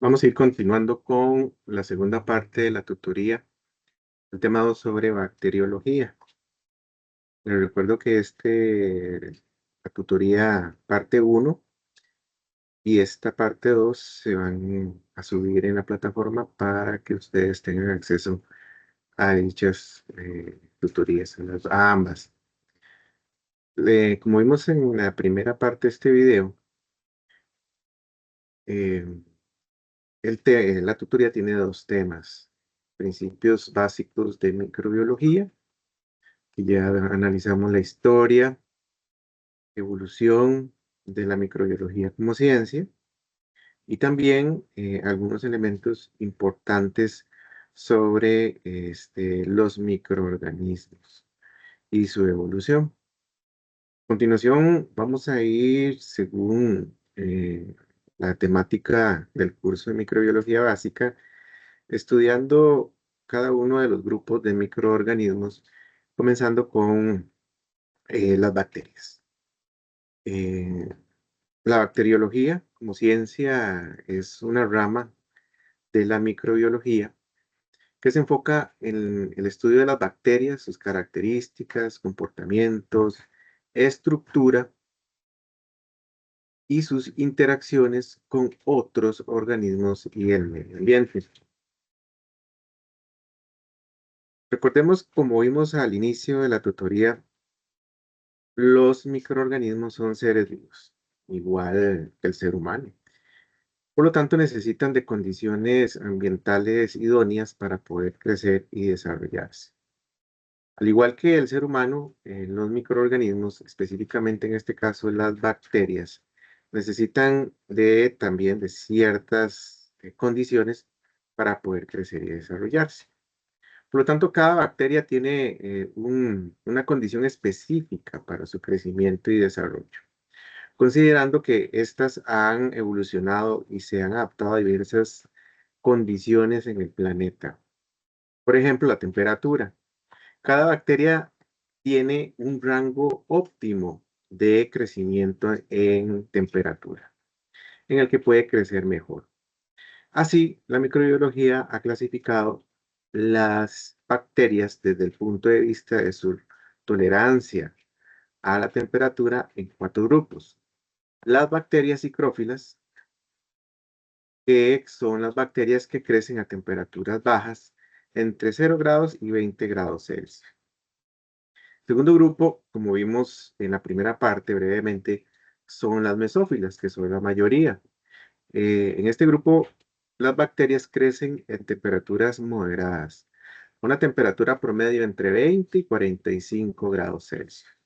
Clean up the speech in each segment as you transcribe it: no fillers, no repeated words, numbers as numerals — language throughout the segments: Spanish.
Vamos a ir continuando con la segunda parte de la tutoría, el tema 2 sobre bacteriología. Les recuerdo que la tutoría parte uno y esta parte 2 se van a subir en la plataforma para que ustedes tengan acceso a dichas tutorías, a ambas. Como vimos en la primera parte de este video, eh, la tutoría tiene dos temas: principios básicos de microbiología, que ya analizamos la historia, evolución de la microbiología como ciencia, y también algunos elementos importantes sobre los microorganismos y su evolución. A continuación, vamos a ir según la temática del curso de microbiología básica, estudiando cada uno de los grupos de microorganismos, comenzando con las bacterias. Eh, la bacteriología como ciencia es una rama de la microbiología que se enfoca en el estudio de las bacterias, sus características, comportamientos, estructura y sus interacciones con otros organismos y el medio ambiente. Recordemos, como vimos al inicio de la tutoría, los microorganismos son seres vivos, igual que el ser humano. Por lo tanto, necesitan de condiciones ambientales idóneas para poder crecer y desarrollarse. Al igual que el ser humano, los microorganismos, específicamente en este caso las bacterias, necesitan también de ciertas condiciones para poder crecer y desarrollarse. Por lo tanto, cada bacteria tiene una condición específica para su crecimiento y desarrollo, considerando que éstas han evolucionado y se han adaptado a diversas condiciones en el planeta. Por ejemplo, la temperatura. Cada bacteria tiene un rango óptimo de crecimiento en temperatura, en el que puede crecer mejor. Así, la microbiología ha clasificado las bacterias desde el punto de vista de su tolerancia a la temperatura en cuatro grupos. Las bacterias psicrófilas, que son las bacterias que crecen a temperaturas bajas, entre 0 grados y 20 grados Celsius. Segundo grupo, como vimos en la primera parte brevemente, son las mesófilas, que son la mayoría. En este grupo, las bacterias crecen en temperaturas moderadas, una temperatura promedio entre 20 y 45 grados Celsius.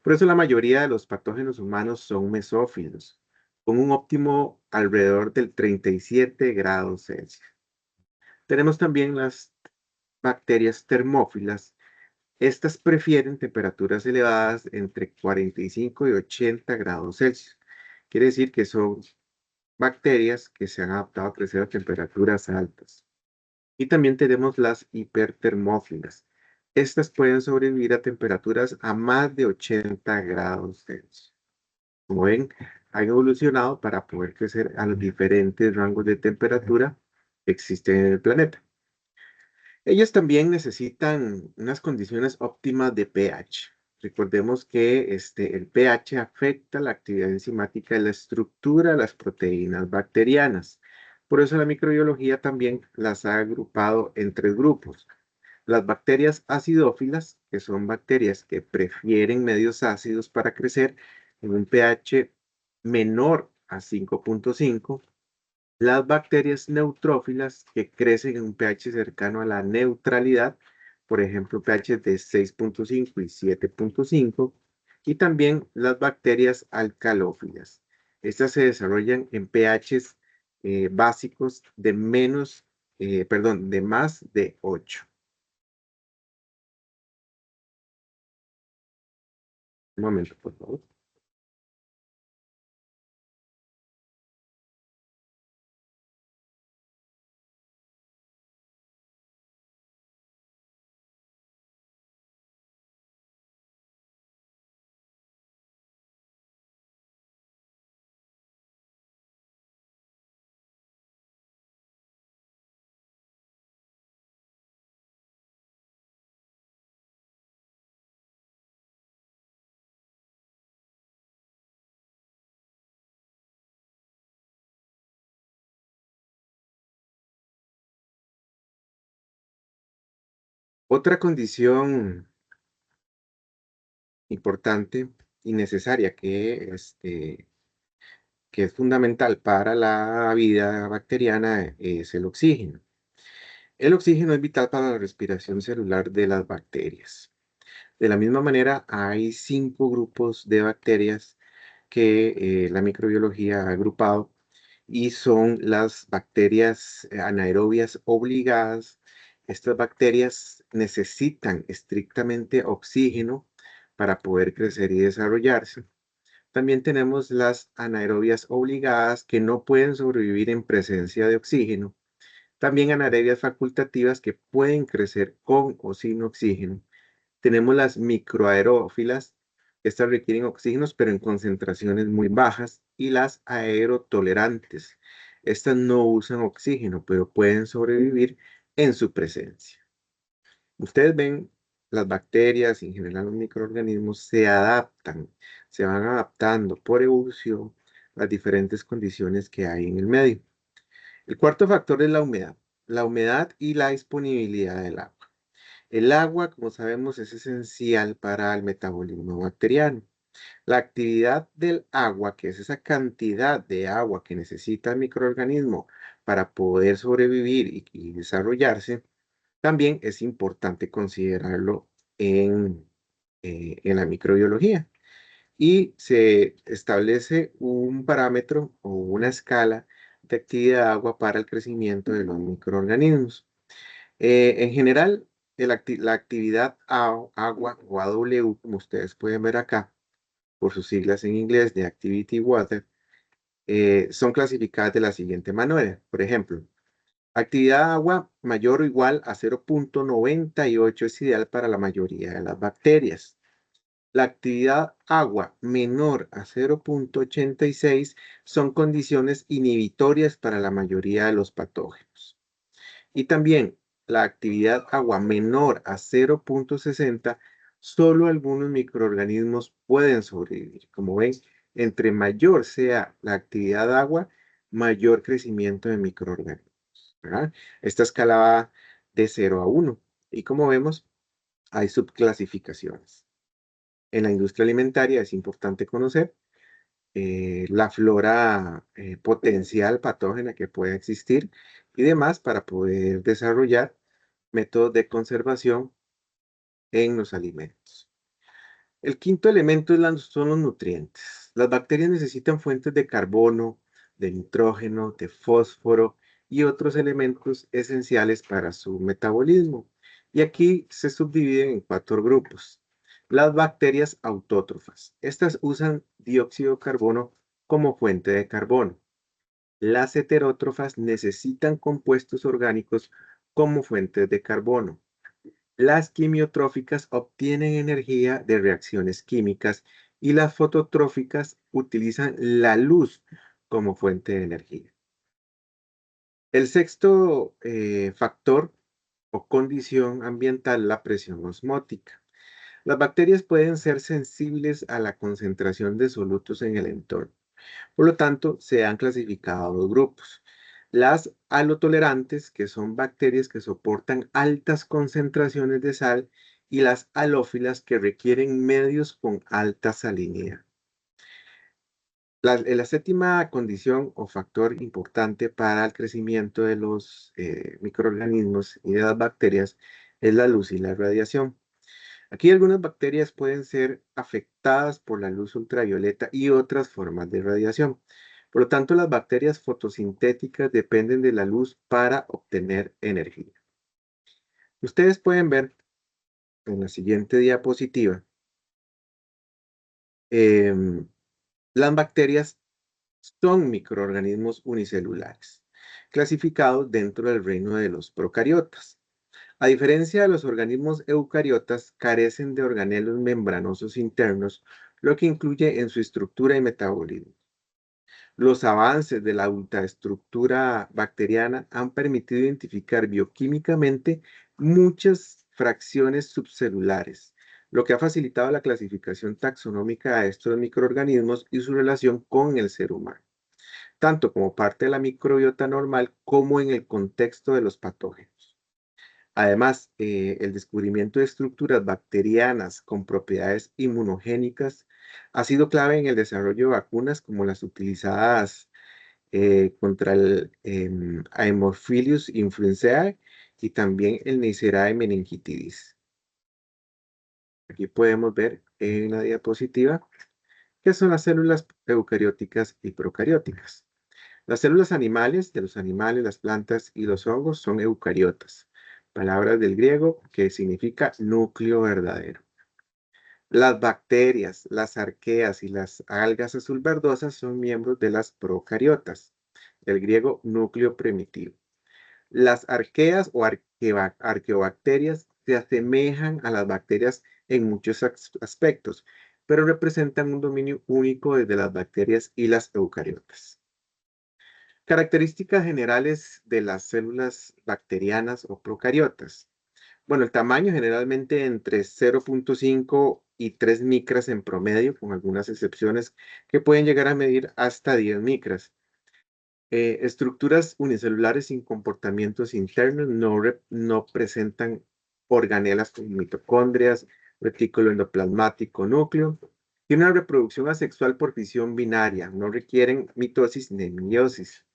Por eso la mayoría de los patógenos humanos son mesófilos, con un óptimo alrededor del 37 grados Celsius. Tenemos también las bacterias termófilas. Estas prefieren temperaturas elevadas entre 45 y 80 grados Celsius. Quiere decir que son bacterias que se han adaptado a crecer a temperaturas altas. Y también tenemos las hipertermófilas. Estas pueden sobrevivir a temperaturas a más de 80 grados Celsius. Como ven, han evolucionado para poder crecer a los diferentes rangos de temperatura que existen en el planeta. Ellas también necesitan unas condiciones óptimas de pH. Recordemos que el pH afecta la actividad enzimática de la estructura de las proteínas bacterianas. Por eso la microbiología también las ha agrupado en tres grupos. Las bacterias acidófilas, que son bacterias que prefieren medios ácidos para crecer en un pH menor a 5.5. Las bacterias neutrófilas, que crecen en un pH cercano a la neutralidad, por ejemplo, pH de 6.5 y 7.5, y también las bacterias alcalófilas. Estas se desarrollan en pHs básicos de de más de 8. Un momento, por favor. Otra condición importante y necesaria que es fundamental para la vida bacteriana es el oxígeno. El oxígeno es vital para la respiración celular de las bacterias. De la misma manera, hay 5 grupos de bacterias que la microbiología ha agrupado y son las bacterias anaerobias obligadas. Estas bacterias necesitan estrictamente oxígeno para poder crecer y desarrollarse. También tenemos las anaerobias obligadas que no pueden sobrevivir en presencia de oxígeno. También anaerobias facultativas que pueden crecer con o sin oxígeno. Tenemos las microaerófilas, estas requieren oxígenos, pero en concentraciones muy bajas, y las aerotolerantes. Estas no usan oxígeno, pero pueden sobrevivir en su presencia. Ustedes ven, las bacterias y en general los microorganismos se adaptan, se van adaptando por evolución a las diferentes condiciones que hay en el medio. El cuarto factor es la humedad y la disponibilidad del agua. El agua, como sabemos, es esencial para el metabolismo bacteriano. La actividad del agua, que es esa cantidad de agua que necesita el microorganismo para poder sobrevivir y desarrollarse, también es importante considerarlo en, en la microbiología. Y se establece un parámetro o una escala de actividad de agua para el crecimiento de los microorganismos. En general, la actividad agua o AW, como ustedes pueden ver acá, por sus siglas en inglés de Activity Water, son clasificadas de la siguiente manera. Por ejemplo, actividad agua mayor o igual a 0,98 es ideal para la mayoría de las bacterias. La actividad agua menor a 0,86 son condiciones inhibitorias para la mayoría de los patógenos. Y también la actividad agua menor a 0,60, solo algunos microorganismos pueden sobrevivir. Como ven, entre mayor sea la actividad agua, mayor crecimiento de microorganismos, ¿verdad? Esta escala va de 0 a 1. Y como vemos, hay subclasificaciones. En la industria alimentaria es importante conocer la flora potencial patógena que puede existir y demás para poder desarrollar métodos de conservación en los alimentos. El quinto elemento son los nutrientes. Las bacterias necesitan fuentes de carbono, de nitrógeno, de fósforo y otros elementos esenciales para su metabolismo. Y aquí se subdividen en 4 grupos. Las bacterias autótrofas. Estas usan dióxido de carbono como fuente de carbono. Las heterótrofas necesitan compuestos orgánicos como fuentes de carbono. Las quimiotróficas obtienen energía de reacciones químicas y las fototróficas utilizan la luz como fuente de energía. El sexto factor o condición ambiental es la presión osmótica. Las bacterias pueden ser sensibles a la concentración de solutos en el entorno. Por lo tanto, se han clasificado a 2 grupos. Las halotolerantes, que son bacterias que soportan altas concentraciones de sal, y las halófilas, que requieren medios con alta salinidad. La séptima condición o factor importante para el crecimiento de los microorganismos y de las bacterias es la luz y la radiación. Aquí algunas bacterias pueden ser afectadas por la luz ultravioleta y otras formas de radiación. Por lo tanto, las bacterias fotosintéticas dependen de la luz para obtener energía. Ustedes pueden ver en la siguiente diapositiva, em, las bacterias son microorganismos unicelulares, clasificados dentro del reino de los procariotas. A diferencia de los organismos eucariotas, carecen de organelos membranosos internos, lo que incluye en su estructura y metabolismo. Los avances de la ultraestructura bacteriana han permitido identificar bioquímicamente muchas fracciones subcelulares, lo que ha facilitado la clasificación taxonómica de estos microorganismos y su relación con el ser humano, tanto como parte de la microbiota normal como en el contexto de los patógenos. Además, el descubrimiento de estructuras bacterianas con propiedades inmunogénicas ha sido clave en el desarrollo de vacunas como las utilizadas contra el Haemophilus influenzae y también el Neisseria meningitidis. Aquí podemos ver en la diapositiva qué son las células eucarióticas y procarióticas. Las células animales, de los animales, las plantas y los hongos son eucariotas, palabras del griego que significa núcleo verdadero. Las bacterias, las arqueas y las algas azul verdosas son miembros de las procariotas, del griego núcleo primitivo. Las arqueas o arqueobacterias se asemejan a las bacterias en muchos aspectos, pero representan un dominio único desde las bacterias y las eucariotas. Características generales de las células bacterianas o procariotas. Bueno, el tamaño generalmente entre 0.5 y 3 micras en promedio, con algunas excepciones que pueden llegar a medir hasta 10 micras. Estructuras unicelulares sin comportamientos internos no presentan organelas como mitocondrias, retículo endoplasmático, núcleo. Tienen una reproducción asexual por fisión binaria, no requieren mitosis ni meiosis.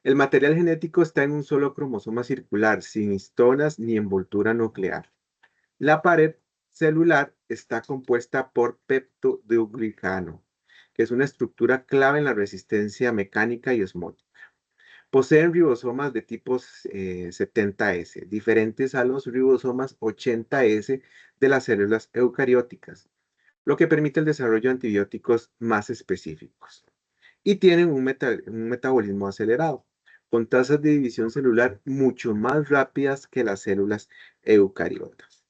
El material genético está en un solo cromosoma circular, sin histonas ni envoltura nuclear. La pared celular está compuesta por peptidoglicano, que es una estructura clave en la resistencia mecánica y osmótica. Poseen ribosomas de tipo 70S, diferentes a los ribosomas 80S de las células eucarióticas, lo que permite el desarrollo de antibióticos más específicos. Y tienen un metabolismo acelerado, con tasas de división celular mucho más rápidas que las células eucariotas.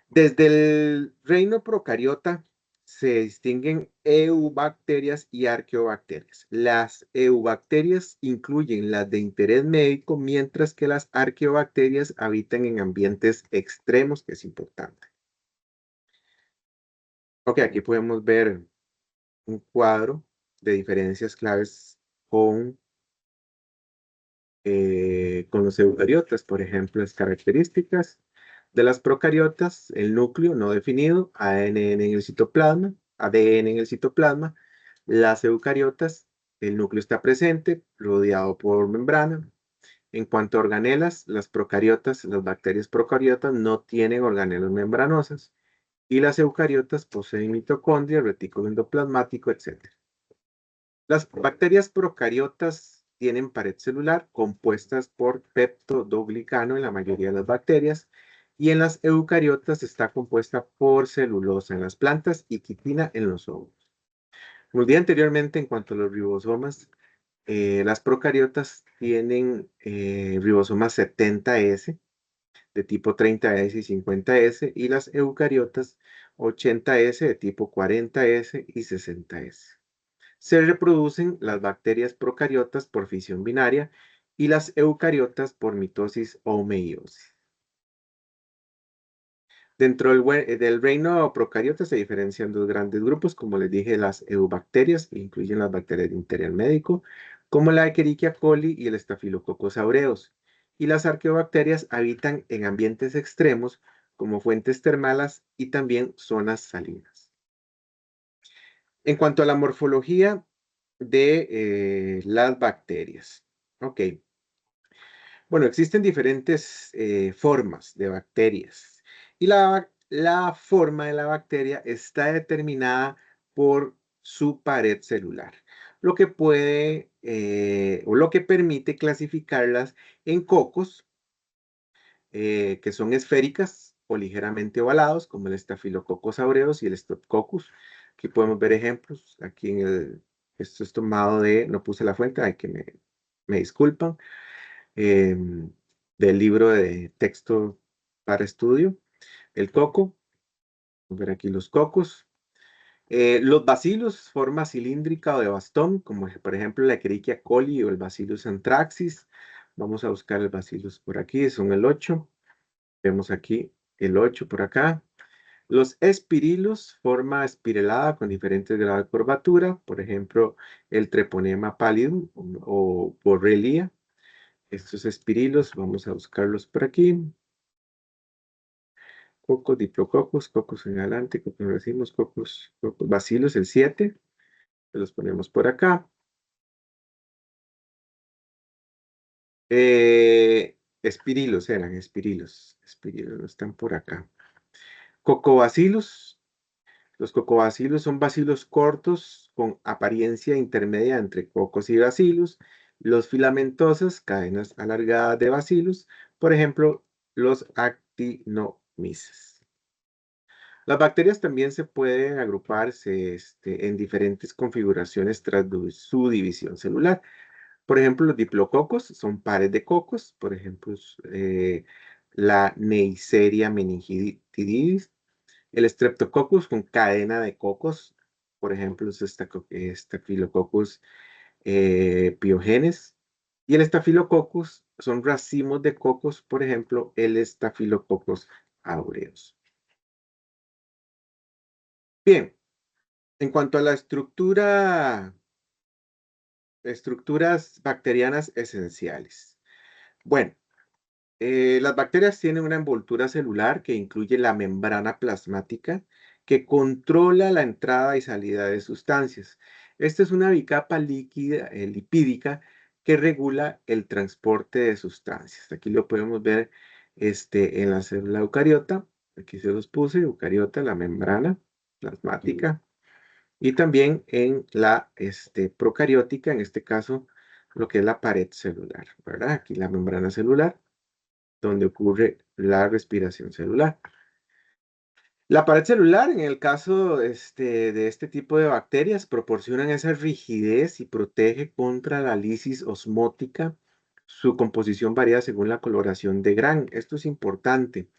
Desde el reino procariota se distinguen eubacterias y arqueobacterias. Las eubacterias incluyen las de interés médico, mientras que las arqueobacterias habitan en ambientes extremos, que es importante. Ok, aquí podemos ver un cuadro de diferencias claves con los eucariotas. Por ejemplo, las características de las procariotas: el núcleo no definido, ADN en el citoplasma. Las eucariotas, el núcleo está presente, rodeado por membrana. En cuanto a organelas, las procariotas, las bacterias procariotas no tienen organelas membranosas, y las eucariotas poseen mitocondria, retículo endoplasmático, etc. Las bacterias procariotas tienen pared celular compuestas por peptidoglicano en la mayoría de las bacterias, y en las eucariotas está compuesta por celulosa en las plantas y quitina en los hongos. Como dije anteriormente, en cuanto a los ribosomas, las procariotas tienen ribosomas 70S de tipo 30S y 50S, y las eucariotas 80S de tipo 40S y 60S. Se reproducen las bacterias procariotas por fisión binaria y las eucariotas por mitosis o meiosis. Dentro del reino procariota se diferencian dos grandes grupos, como les dije: las eubacterias, que incluyen las bacterias de interés médico, como la Escherichia coli y el Staphylococcus aureus. Y las arqueobacterias habitan en ambientes extremos, como fuentes termales y también zonas salinas. En cuanto a la morfología de las bacterias. Ok, bueno, existen diferentes formas de bacterias, y la forma de la bacteria está determinada por su pared celular, lo que puede o lo que permite clasificarlas en cocos, que son esféricas o ligeramente ovalados, como el Staphylococcus aureus y el Streptococcus. Aquí podemos ver ejemplos. Aquí esto es tomado de, no puse la fuente, hay que me disculpan, em, del libro de texto para estudio. El coco, vamos a ver aquí los cocos. Los bacilos, forma cilíndrica o de bastón, como por ejemplo la Escherichia coli o el Bacillus anthracis. Vamos a buscar el Bacillus por aquí, son el 8. Vemos aquí el 8 por acá. Los espirilos, forma espiralada con diferentes grados de curvatura, por ejemplo, el Treponema pallidum o Borrelia. Estos espirilos, vamos a buscarlos por aquí. Cocos, diplococos, cocos en adelante, cocos racimos, cocos bacilos, el 7. Los ponemos por acá. Espirilos eran, espirilos. Espirilos no están por acá. Cocobacilos. Los cocobacilos son bacilos cortos con apariencia intermedia entre cocos y bacilos. Los filamentosos, cadenas alargadas de bacilos. Por ejemplo, los actinomyces. Las bacterias también se pueden agruparse en diferentes configuraciones tras su división celular. Por ejemplo, los diplococos son pares de cocos, por ejemplo, la Neisseria meningitidis, el Streptococcus con cadena de cocos, por ejemplo, es Staphylococcus pyogenes, y el Staphylococcus son racimos de cocos, por ejemplo, el Staphylococcus aureus. Bien, en cuanto a la estructuras bacterianas esenciales. Bueno, las bacterias tienen una envoltura celular que incluye la membrana plasmática que controla la entrada y salida de sustancias. Esta es una bicapa líquida, lipídica que regula el transporte de sustancias. Aquí lo podemos ver en la célula eucariota. Aquí se los puse, eucariota, la membrana plasmática. Y también en la procariótica, en este caso, lo que es la pared celular, ¿verdad? Aquí la membrana celular donde ocurre la respiración celular. La pared celular, en el caso de este tipo de bacterias, proporcionan esa rigidez y protege contra la lisis osmótica. Su composición varía según la coloración de Gram. Esto es importante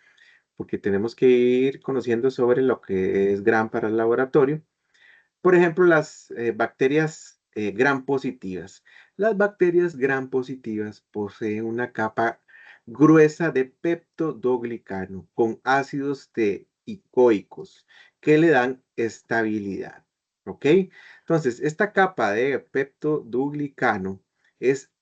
porque tenemos que ir conociendo sobre lo que es Gram para el laboratorio. Por ejemplo, las bacterias gram positivas. Las bacterias gram positivas poseen una capa gruesa de peptidoglicano con ácidos teicoicos que le dan estabilidad. ¿Ok? Entonces, esta capa de peptidoglicano es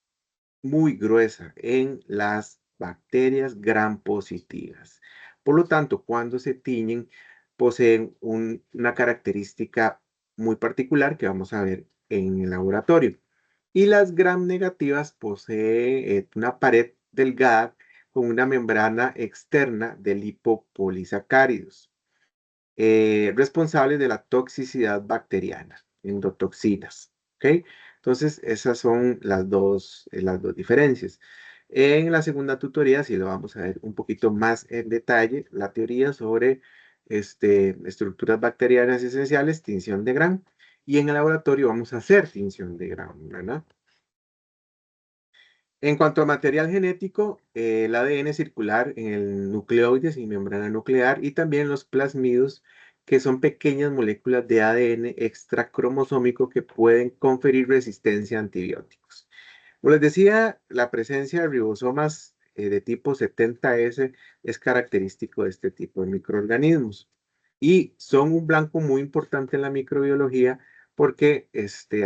muy gruesa en las bacterias gram positivas. Por lo tanto, cuando se tiñen, poseen una característica muy particular que vamos a ver en el laboratorio. Y las gram negativas poseen una pared delgada con una membrana externa de lipopolisacáridos, responsables de la toxicidad bacteriana, endotoxinas. ¿Ok? Entonces, esas son las dos diferencias. En la segunda tutoría, sí lo vamos a ver un poquito más en detalle, la teoría sobre estructuras bacterianas esenciales, tinción de Gram, y en el laboratorio vamos a hacer tinción de Gram, ¿verdad? En cuanto a material genético, el ADN circular en el nucleoides y membrana nuclear y también los plasmidos, que son pequeñas moléculas de ADN extracromosómico que pueden conferir resistencia a antibióticos. Como les decía, la presencia de ribosomas de tipo 70S es característico de este tipo de microorganismos y son un blanco muy importante en la microbiología porque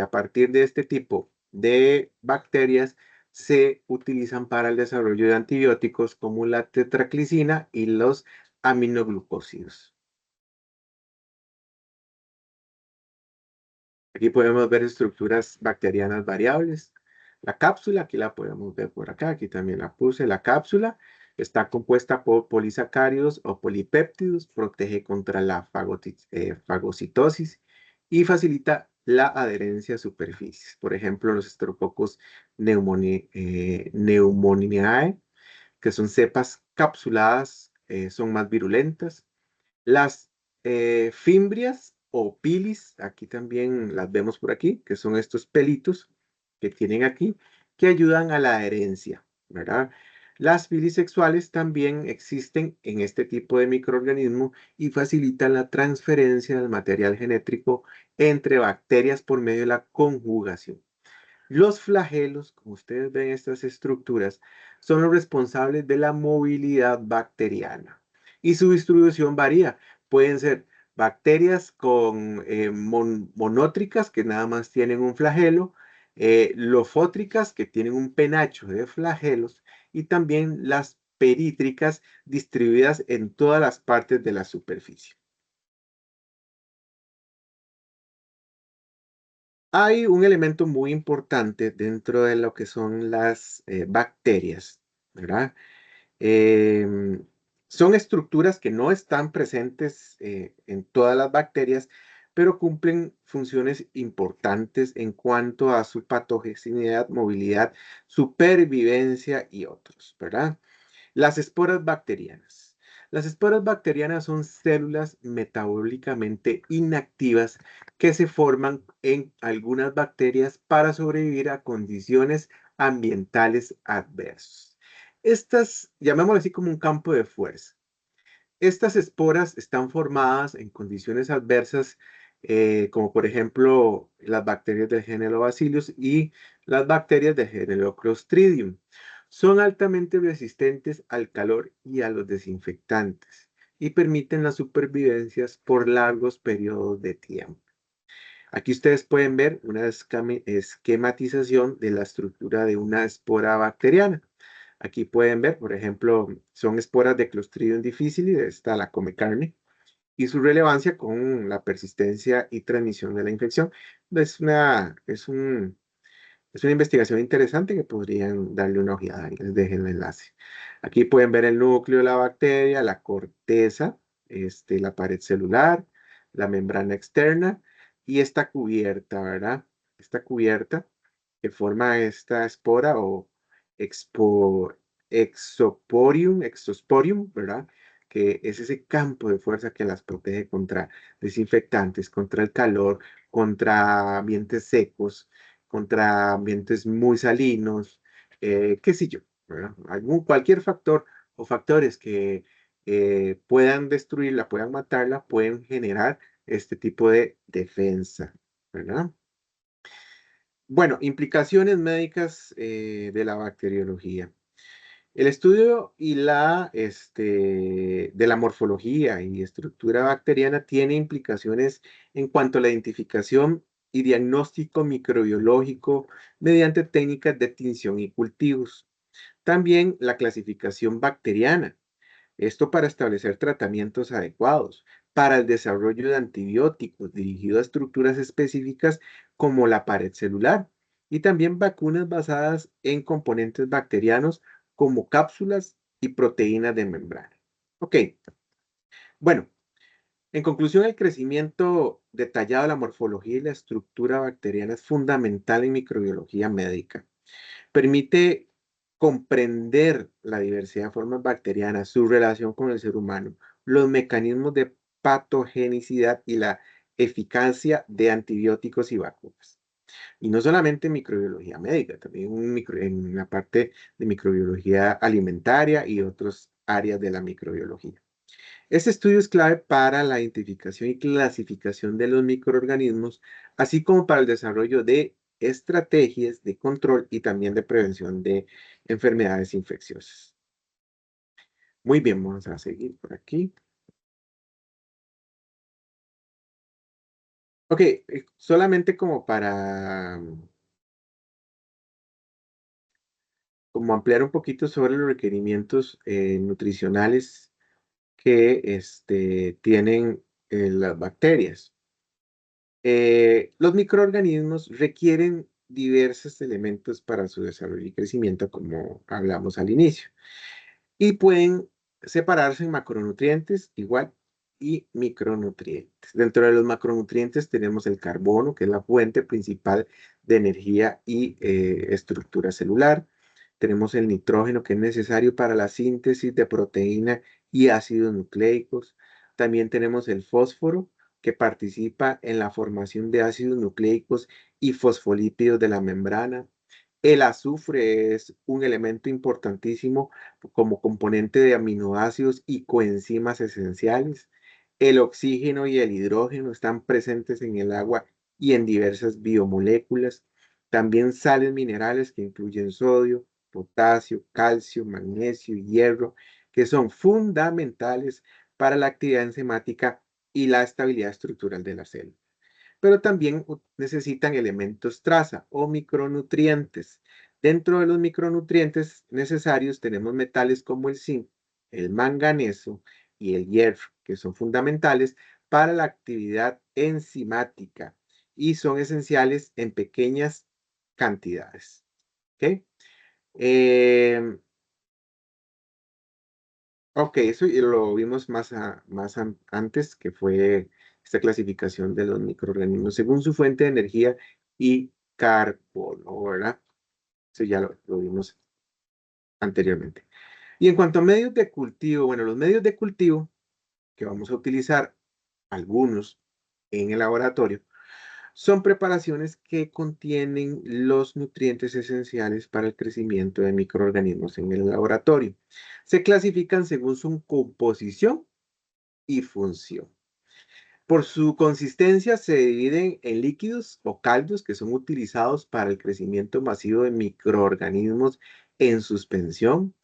a partir de este tipo de bacterias se utilizan para el desarrollo de antibióticos como la tetraclicina y los aminoglucósidos. Aquí podemos ver estructuras bacterianas variables. La cápsula, aquí la podemos ver por acá, aquí también la puse. La cápsula está compuesta por polisacáridos o polipéptidos, protege contra la fagocitosis y facilita la adherencia a superficies. Por ejemplo, los Streptococcus pneumoniae, que son cepas capsuladas, son más virulentas. Las fimbrias o pilis, aquí también las vemos por aquí, que son estos pelitos que tienen aquí, que ayudan a la adherencia, ¿verdad? Las filis sexuales también existen en este tipo de microorganismo y facilitan la transferencia del material genético entre bacterias por medio de la conjugación. Los flagelos, como ustedes ven estas estructuras, son los responsables de la movilidad bacteriana y su distribución varía. Pueden ser bacterias con monótricas que nada más tienen un flagelo, lofótricas, que tienen un penacho de flagelos, y también las perítricas, distribuidas en todas las partes de la superficie. Hay un elemento muy importante dentro de lo que son las bacterias, ¿verdad? Em, Son estructuras que no están presentes en todas las bacterias, pero cumplen funciones importantes en cuanto a su patogenicidad, movilidad, supervivencia y otros, ¿verdad? Las esporas bacterianas. Las esporas bacterianas son células metabólicamente inactivas que se forman en algunas bacterias para sobrevivir a condiciones ambientales adversas. Estas, llamémoslo así, como un campo de fuerza. Estas esporas están formadas en condiciones adversas, como por ejemplo las bacterias del género Bacillus y las bacterias del género Clostridium. Son altamente resistentes al calor y a los desinfectantes y permiten la supervivencia por largos periodos de tiempo. Aquí ustedes pueden ver una esquematización de la estructura de una espora bacteriana. Aquí pueden ver, por ejemplo, son esporas de Clostridium difficile, esta la come carne, y su relevancia con la persistencia y transmisión de la infección. Es una investigación interesante que podrían darle una ojeada. Ahí les dejo el enlace. Aquí pueden ver el núcleo de la bacteria, la corteza, la pared celular, la membrana externa y esta cubierta, ¿verdad? Esta cubierta que forma esta espora o expo, exosporium, ¿verdad? Que es ese campo de fuerza que las protege contra desinfectantes, contra el calor, contra ambientes secos, contra ambientes muy salinos, qué sé yo, ¿verdad? Cualquier factor o factores que puedan destruirla, puedan matarla, pueden generar este tipo de defensa, ¿verdad? Bueno, implicaciones médicas de la bacteriología. El estudio de la morfología y estructura bacteriana tiene implicaciones en cuanto a la identificación y diagnóstico microbiológico mediante técnicas de tinción y cultivos. También la clasificación bacteriana, esto para establecer tratamientos adecuados para el desarrollo de antibióticos dirigidos a estructuras específicas como la pared celular y también vacunas basadas en componentes bacterianos como cápsulas y proteínas de membrana. Ok, bueno, en conclusión, el crecimiento detallado de la morfología y la estructura bacteriana es fundamental en microbiología médica. Permite comprender la diversidad de formas bacterianas, su relación con el ser humano, los mecanismos de patogenicidad y la eficacia de antibióticos y vacunas. Y no solamente en microbiología médica, también en la parte de microbiología alimentaria y otras áreas de la microbiología. Este estudio es clave para la identificación y clasificación de los microorganismos, así como para el desarrollo de estrategias de control y también de prevención de enfermedades infecciosas. Muy bien, vamos a seguir por aquí. Ok, solamente como para como ampliar un poquito sobre los requerimientos nutricionales que tienen las bacterias. Los microorganismos requieren diversos elementos para su desarrollo y crecimiento, como hablamos al inicio, y pueden separarse en macronutrientes igual y micronutrientes. Dentro de los macronutrientes tenemos el carbono, que es la fuente principal de energía y estructura celular. Tenemos el nitrógeno, que es necesario para la síntesis de proteína y ácidos nucleicos. También tenemos el fósforo, que participa en la formación de ácidos nucleicos y fosfolípidos de la membrana. El azufre es un elemento importantísimo como componente de aminoácidos y coenzimas esenciales. El oxígeno y el hidrógeno están presentes en el agua y en diversas biomoléculas. También sales minerales que incluyen sodio, potasio, calcio, magnesio y hierro, que son fundamentales para la actividad enzimática y la estabilidad estructural de la célula. pero también necesitan elementos traza o micronutrientes. Dentro de los micronutrientes necesarios tenemos metales como el zinc, el manganeso y el hierro, que son fundamentales para la actividad enzimática y son esenciales en pequeñas cantidades. ¿Ok? Em, ok, eso y lo vimos antes, que fue esta clasificación de los microorganismos según su fuente de energía y carbono, ¿verdad? Eso ya lo vimos anteriormente. Y en cuanto a medios de cultivo, bueno, los medios de cultivo que vamos a utilizar, algunos en el laboratorio, son preparaciones que contienen los nutrientes esenciales para el crecimiento de microorganismos en el laboratorio. Se clasifican según su composición y función. Por su consistencia se dividen en líquidos o caldos que son utilizados para el crecimiento masivo de microorganismos en suspensión.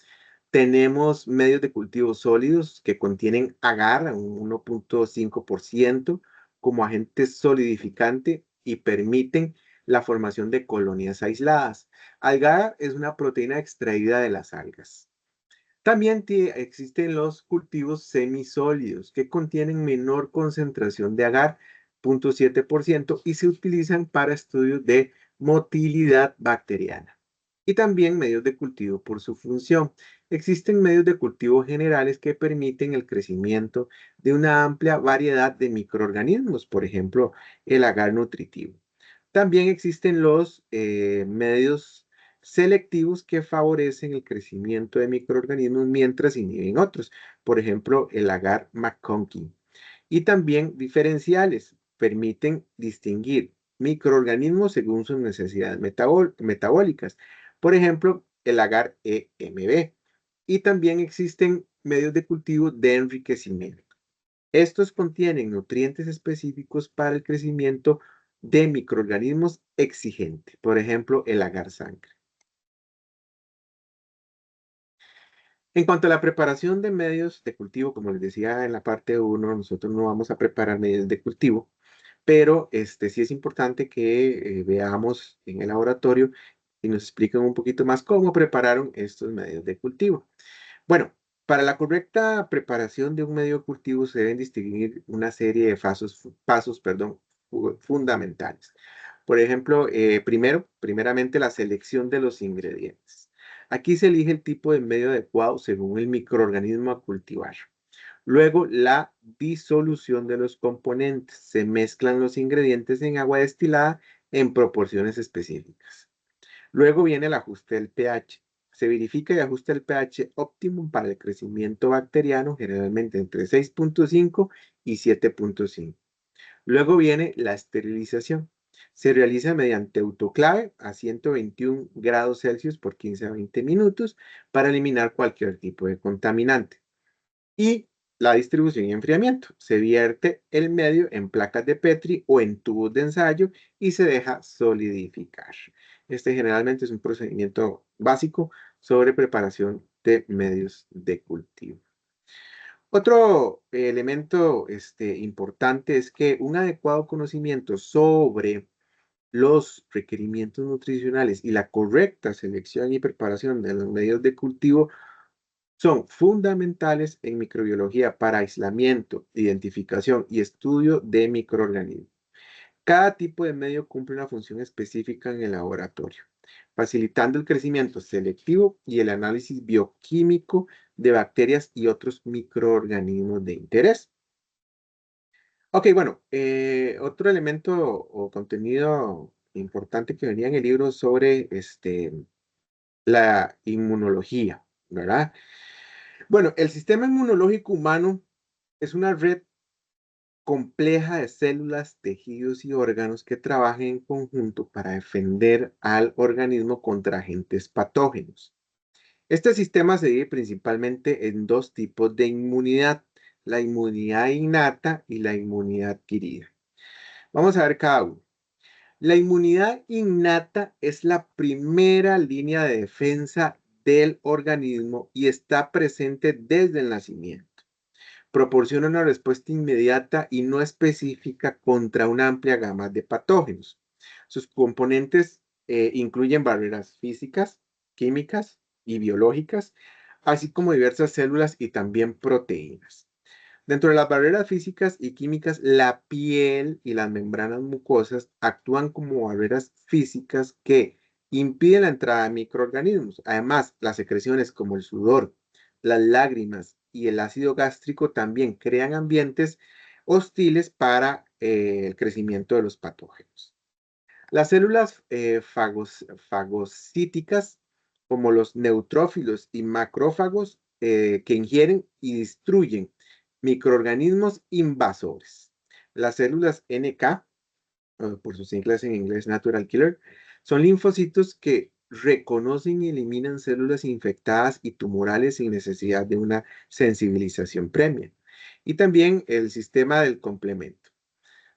Tenemos medios de cultivo sólidos que contienen agar, un 1,5% como agente solidificante y permiten la formación de colonias aisladas. Agar es una proteína extraída de las algas. También existen los cultivos semisólidos que contienen menor concentración de agar, 0,7%, y se utilizan para estudios de motilidad bacteriana. Y también medios de cultivo por su función. Existen medios de cultivo generales que permiten el crecimiento de una amplia variedad de microorganismos, por ejemplo, el agar nutritivo. También existen los medios selectivos que favorecen el crecimiento de microorganismos mientras inhiben otros, por ejemplo, el agar McConkey. Y también diferenciales permiten distinguir microorganismos según sus necesidades metabólicas, por ejemplo, el agar EMB. Y también existen medios de cultivo de enriquecimiento. Estos contienen nutrientes específicos para el crecimiento de microorganismos exigentes, por ejemplo, el agar sangre. En cuanto a la preparación de medios de cultivo, como les decía en la parte uno, nosotros no vamos a preparar medios de cultivo, pero sí es importante que veamos en el laboratorio y nos expliquen un poquito más cómo prepararon estos medios de cultivo. Bueno, para la correcta preparación de un medio de cultivo se deben distinguir una serie de pasos, perdón, fundamentales. Por ejemplo, primeramente la selección de los ingredientes. Aquí se elige el tipo de medio adecuado según el microorganismo a cultivar. Luego, la disolución de los componentes. Se mezclan los ingredientes en agua destilada en proporciones específicas. Luego viene el ajuste del pH. Se verifica y ajusta el pH óptimo para el crecimiento bacteriano, generalmente entre 6,5 y 7,5. Luego viene la esterilización. Se realiza mediante autoclave a 121 grados Celsius por 15 a 20 minutos para eliminar cualquier tipo de contaminante. Y la distribución y enfriamiento. Se vierte el medio en placas de Petri o en tubos de ensayo y se deja solidificar. Este generalmente es un procedimiento básico sobre preparación de medios de cultivo. Otro elemento importante es que un adecuado conocimiento sobre los requerimientos nutricionales y la correcta selección y preparación de los medios de cultivo son fundamentales en microbiología para aislamiento, identificación y estudio de microorganismos. Cada tipo de medio cumple una función específica en el laboratorio, facilitando el crecimiento selectivo y el análisis bioquímico de bacterias y otros microorganismos de interés. Ok, bueno, otro elemento o contenido importante que venía en el libro sobre la inmunología, ¿verdad? Bueno, el sistema inmunológico humano es una red compleja de células, tejidos y órganos que trabajan en conjunto para defender al organismo contra agentes patógenos. Este sistema se divide principalmente en dos tipos de inmunidad, la inmunidad innata y la inmunidad adquirida. Vamos a ver cada uno. La inmunidad innata es la primera línea de defensa del organismo y está presente desde el nacimiento. proporciona una respuesta inmediata y no específica contra una amplia gama de patógenos. Sus componentes incluyen barreras físicas, químicas y biológicas, así como diversas células y también proteínas. Dentro de las barreras físicas y químicas, la piel y las membranas mucosas actúan como barreras físicas que impiden la entrada de microorganismos. Además, las secreciones como el sudor, las lágrimas y el ácido gástrico también crean ambientes hostiles para el crecimiento de los patógenos. Las células fagocíticas, como los neutrófilos y macrófagos, que ingieren y destruyen microorganismos invasores. Las células NK, por sus siglas en inglés Natural Killer, son linfocitos que reconocen y eliminan células infectadas y tumorales sin necesidad de una sensibilización previa. Y también el sistema del complemento.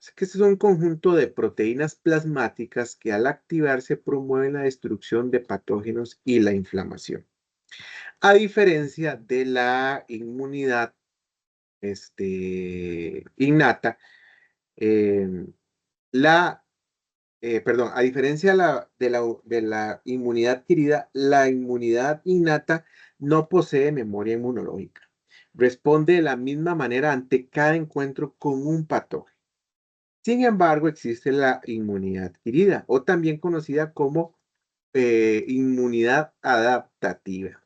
Es que este es un conjunto de proteínas plasmáticas que al activarse promueven la destrucción de patógenos y la inflamación. A diferencia de la inmunidad innata, em, a diferencia de la inmunidad adquirida, la inmunidad innata no posee memoria inmunológica. Responde de la misma manera ante cada encuentro con un patógeno. Sin embargo, existe la inmunidad adquirida o también conocida como inmunidad adaptativa.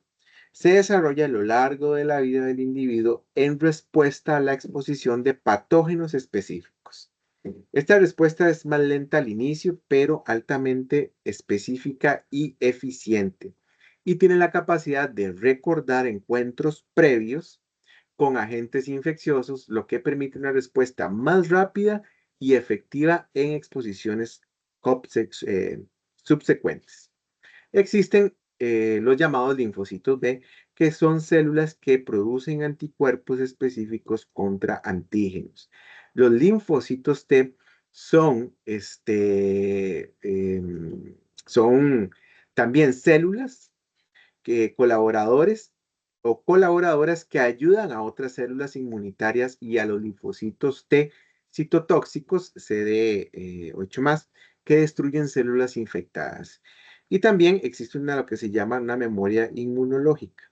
Se desarrolla a lo largo de la vida del individuo en respuesta a la exposición de patógenos específicos. Esta respuesta es más lenta al inicio, pero altamente específica y eficiente, y tiene la capacidad de recordar encuentros previos con agentes infecciosos, lo que permite una respuesta más rápida y efectiva en exposiciones subsecuentes. Existen los llamados linfocitos B, que son células que producen anticuerpos específicos contra antígenos. Los linfocitos T son, son también células colaboradores o colaboradoras que ayudan a otras células inmunitarias y a los linfocitos T citotóxicos, CD8 más, que destruyen células infectadas. Y también existe lo que se llama una memoria inmunológica.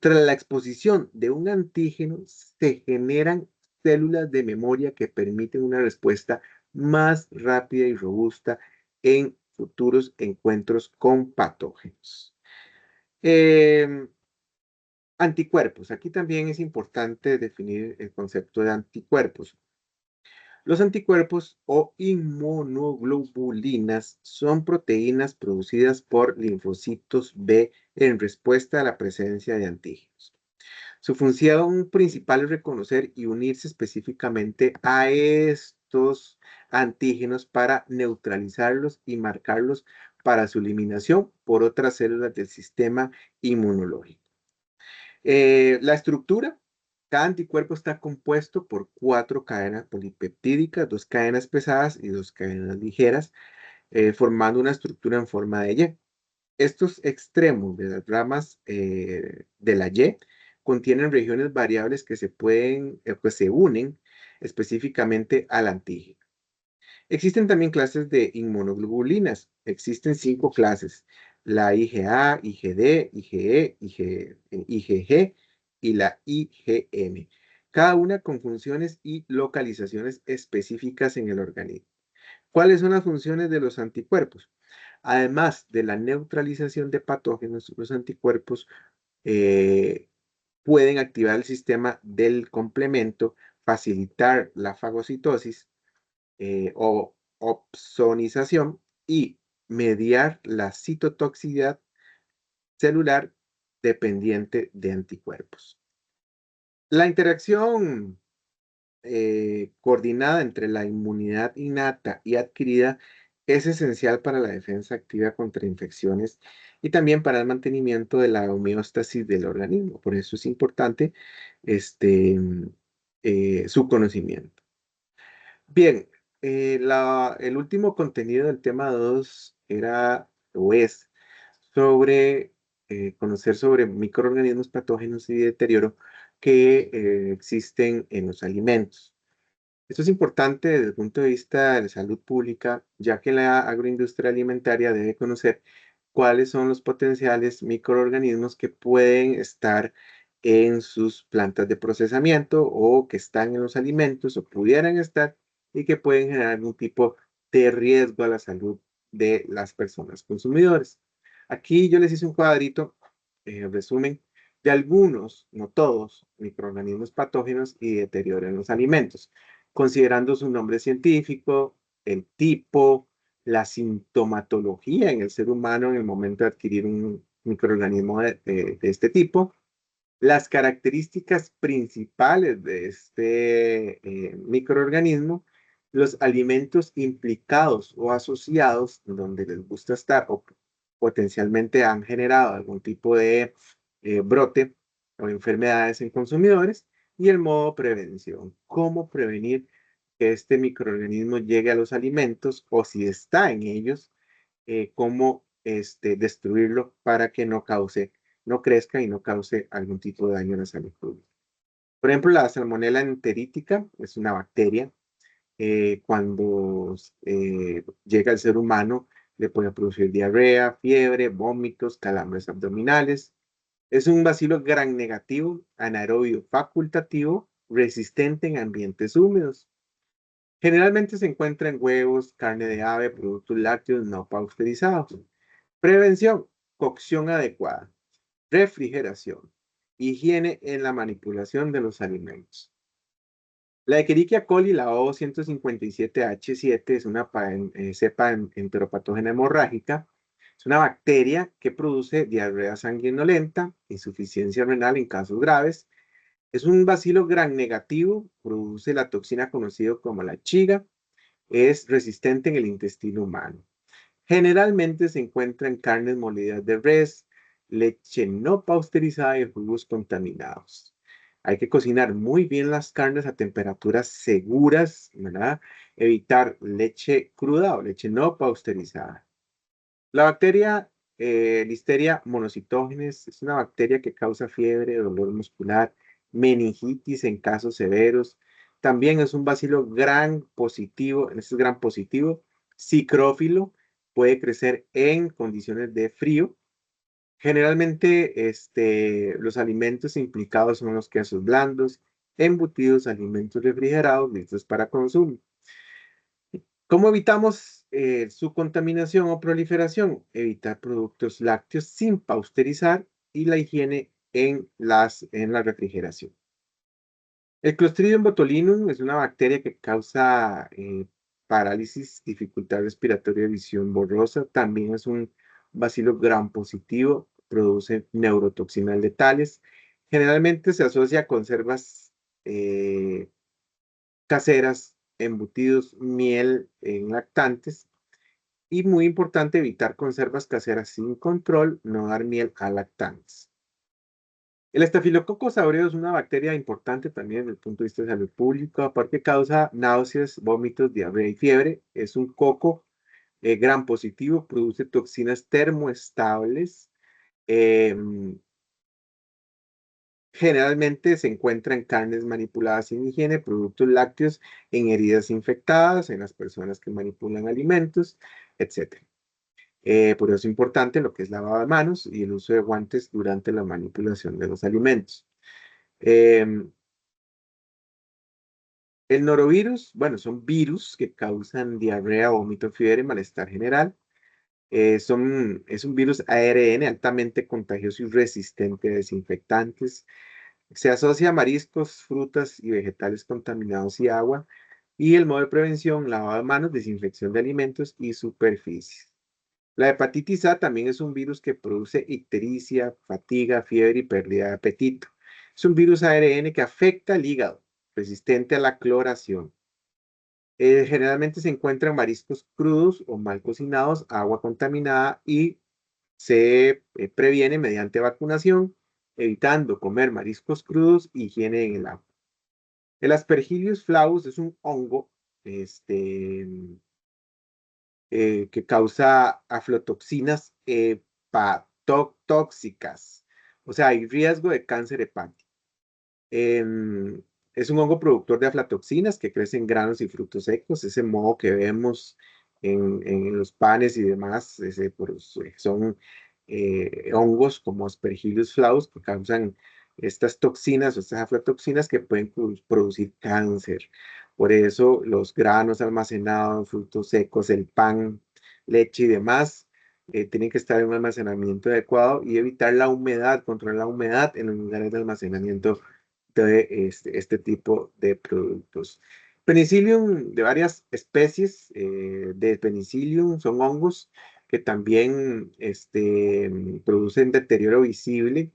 Tras la exposición de un antígeno, se generan células de memoria que permiten una respuesta más rápida y robusta en futuros encuentros con patógenos. Em, Anticuerpos. Aquí también es importante definir el concepto de anticuerpos. Los anticuerpos o inmunoglobulinas son proteínas producidas por linfocitos B en respuesta a la presencia de antígenos. Su función principal es reconocer y unirse específicamente a estos antígenos para neutralizarlos y marcarlos para su eliminación por otras células del sistema inmunológico. La estructura, cada anticuerpo está compuesto por 4 cadenas polipeptídicas, 2 cadenas pesadas y 2 cadenas ligeras, formando una estructura en forma de Y. Estos extremos de las ramas de la Y contienen regiones variables que pues se unen específicamente al antígeno. Existen también clases de inmunoglobulinas. Existen 5 clases: la IgA, IgD, IgE, IgG y la IgM, cada una con funciones y localizaciones específicas en el organismo. ¿Cuáles son las funciones de los anticuerpos? Además de la neutralización de patógenos, los anticuerpos eh, pueden activar el sistema del complemento, facilitar la fagocitosis o opsonización y mediar la citotoxicidad celular dependiente de anticuerpos. La interacción coordinada entre la inmunidad innata y adquirida es esencial para la defensa activa contra infecciones y también para el mantenimiento de la homeostasis del organismo. Por eso es importante este, su conocimiento. Bien, el último contenido del tema 2 era o es sobre conocer sobre microorganismos patógenos y deterioro. que existen en los alimentos. Esto es importante desde el punto de vista de la salud pública, ya que la agroindustria alimentaria debe conocer cuáles son los potenciales microorganismos que pueden estar en sus plantas de procesamiento o que están en los alimentos o pudieran estar y que pueden generar algún tipo de riesgo a la salud de las personas consumidores. Aquí yo les hice un cuadrito, resumen, de algunos, no todos, microorganismos patógenos y deterioro en los alimentos, considerando su nombre científico, el tipo, la sintomatología en el ser humano en el momento de adquirir un microorganismo de este tipo, las características principales de este microorganismo, los alimentos implicados o asociados donde les gusta estar o potencialmente han generado algún tipo de brote o enfermedades en consumidores y el modo de prevención. ¿Cómo prevenir que este microorganismo llegue a los alimentos o si está en ellos, cómo destruirlo para que no crezca y no cause algún tipo de daño a la salud pública? Por ejemplo, la salmonela enterítica es una bacteria. Cuando llega al ser humano, le puede producir diarrea, fiebre, vómitos, calambres abdominales. Es un bacilo gram negativo, anaerobio facultativo, resistente en ambientes húmedos. Generalmente se encuentra en huevos, carne de ave, productos lácteos no pasteurizados. Prevención, cocción adecuada, refrigeración, higiene en la manipulación de los alimentos. La Escherichia coli, la O157H7, es una cepa enteropatógena hemorrágica. Es una bacteria que produce diarrea sanguinolenta, insuficiencia renal en casos graves. Es un bacilo gram negativo, produce la toxina conocida como la chiga. Es resistente en el intestino humano. Generalmente se encuentra en carnes molidas de res, leche no pasteurizada y jugos contaminados. Hay que cocinar muy bien las carnes a temperaturas seguras, ¿verdad? Evitar leche cruda o leche no pasteurizada. La bacteria Listeria monocytogenes es una bacteria que causa fiebre, dolor muscular, meningitis en casos severos. También es un bacilo gran positivo, este es gran positivo, psicrófilo, puede crecer en condiciones de frío. Generalmente, los alimentos implicados son los quesos blandos, embutidos, alimentos refrigerados, listos para consumo. ¿Cómo evitamos su contaminación o proliferación? Evitar productos lácteos sin pasteurizar y la higiene en la refrigeración. El Clostridium botulinum es una bacteria que causa parálisis, dificultad respiratoria, visión borrosa. También es un bacilo gram positivo, produce neurotoxinas letales. Generalmente se asocia a conservas eh, caseras, embutidos, miel en lactantes. Y muy importante evitar conservas caseras sin control, no dar miel a lactantes. El estafilococcus aureus es una bacteria importante también desde el punto de vista de salud pública, porque causa náuseas, vómitos, diarrea y fiebre. Es un coco gram positivo, produce toxinas termoestables. em, Generalmente se encuentra en carnes manipuladas sin higiene, productos lácteos, en heridas infectadas, en las personas que manipulan alimentos, etc. Por eso es importante lo que es lavado de manos y el uso de guantes durante la manipulación de los alimentos. Em, el norovirus, bueno, son virus que causan diarrea, vómito, fiebre, malestar general. Es un virus ARN altamente contagioso y resistente a desinfectantes. Se asocia a mariscos, frutas y vegetales contaminados y agua. Y el modo de prevención, lavado de manos, desinfección de alimentos y superficies. La hepatitis A también es un virus que produce ictericia, fatiga, fiebre y pérdida de apetito. Es un virus ARN que afecta al hígado, resistente a la cloración. Generalmente se encuentra en mariscos crudos o mal cocinados, agua contaminada y se previene mediante vacunación, evitando comer mariscos crudos, higiene en el agua. El Aspergillus flavus es un hongo este, que causa aflotoxinas hepatotóxicas. O sea, hay riesgo de cáncer hepático. Em, es un hongo productor de aflatoxinas que crece en granos y frutos secos. Ese moho que vemos en los panes y demás son hongos como Aspergillus flavus que causan estas toxinas o estas aflatoxinas que pueden producir cáncer. Por eso los granos almacenados, frutos secos, el pan, leche y demás tienen que estar en un almacenamiento adecuado y evitar la humedad, controlar la humedad en los lugares de almacenamiento de este tipo de productos. Penicillium de varias especies de penicillium son hongos que también producen deterioro visible,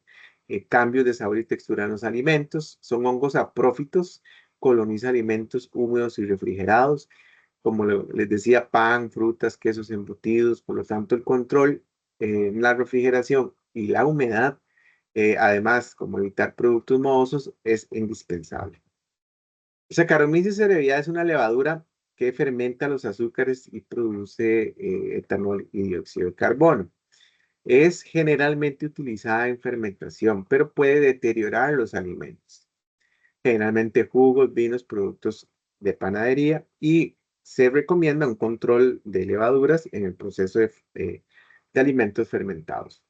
cambios de sabor y textura en los alimentos. Son hongos saprófitos, colonizan alimentos húmedos y refrigerados, como les decía, pan, frutas, quesos embutidos. Por lo tanto, el control en la refrigeración y la humedad además, como evitar productos mohosos es indispensable. Saccharomyces cerevisiae es una levadura que fermenta los azúcares y produce etanol y dióxido de carbono. Es generalmente utilizada en fermentación, pero puede deteriorar los alimentos. Generalmente jugos, vinos, productos de panadería y se recomienda un control de levaduras en el proceso de alimentos fermentados.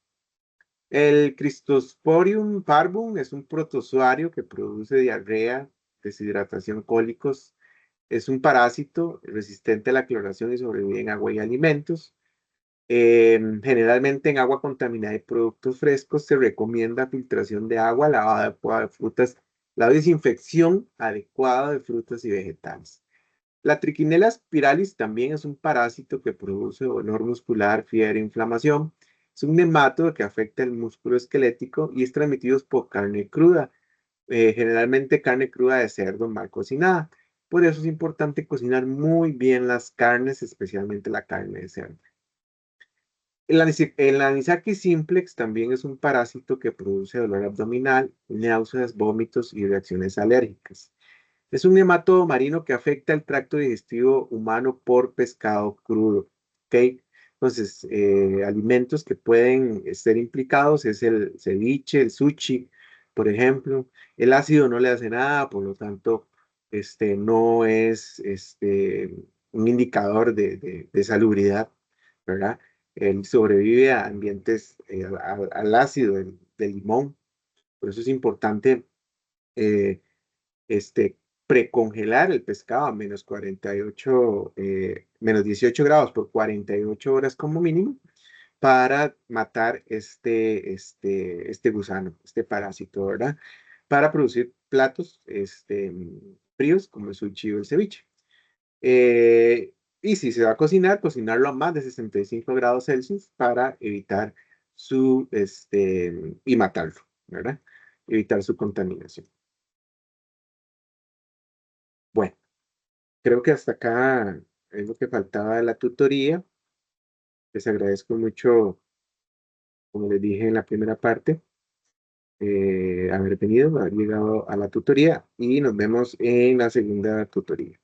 El Cristosporium parvum es un protozoario que produce diarrea, deshidratación, cólicos. Es un parásito resistente a la cloración y sobrevive en agua y alimentos. Generalmente en agua contaminada y productos frescos se recomienda filtración de agua, lavado adecuado de frutas, la desinfección adecuada de frutas y vegetales. La Trichinella spiralis también es un parásito que produce dolor muscular, fiebre, inflamación. Es un nematodo que afecta el músculo esquelético y es transmitido por carne cruda, generalmente carne cruda de cerdo mal cocinada. Por eso es importante cocinar muy bien las carnes, especialmente la carne de cerdo. El Anisakis simplex también es un parásito que produce dolor abdominal, náuseas, vómitos y reacciones alérgicas. Es un nematodo marino que afecta el tracto digestivo humano por pescado crudo. ¿Ok? Entonces, alimentos que pueden ser implicados es el ceviche, el sushi, por ejemplo. El ácido no le hace nada, por lo tanto, no es un indicador de salubridad, ¿verdad? Él sobrevive a ambientes, al ácido del limón. Por eso es importante eh, este, precongelar el pescado a menos 48, menos 18 grados por 48 horas como mínimo para matar este gusano, este parásito, ¿verdad? Para producir platos fríos como el sushi o el ceviche. Y si se va a cocinar, cocinarlo a más de 65 grados Celsius para evitar y matarlo, ¿verdad? Evitar su contaminación. Bueno. Creo que hasta acá es lo que faltaba de la tutoría. Les agradezco mucho, como les dije en la primera parte, haber venido, haber llegado a la tutoría y nos vemos en la segunda tutoría.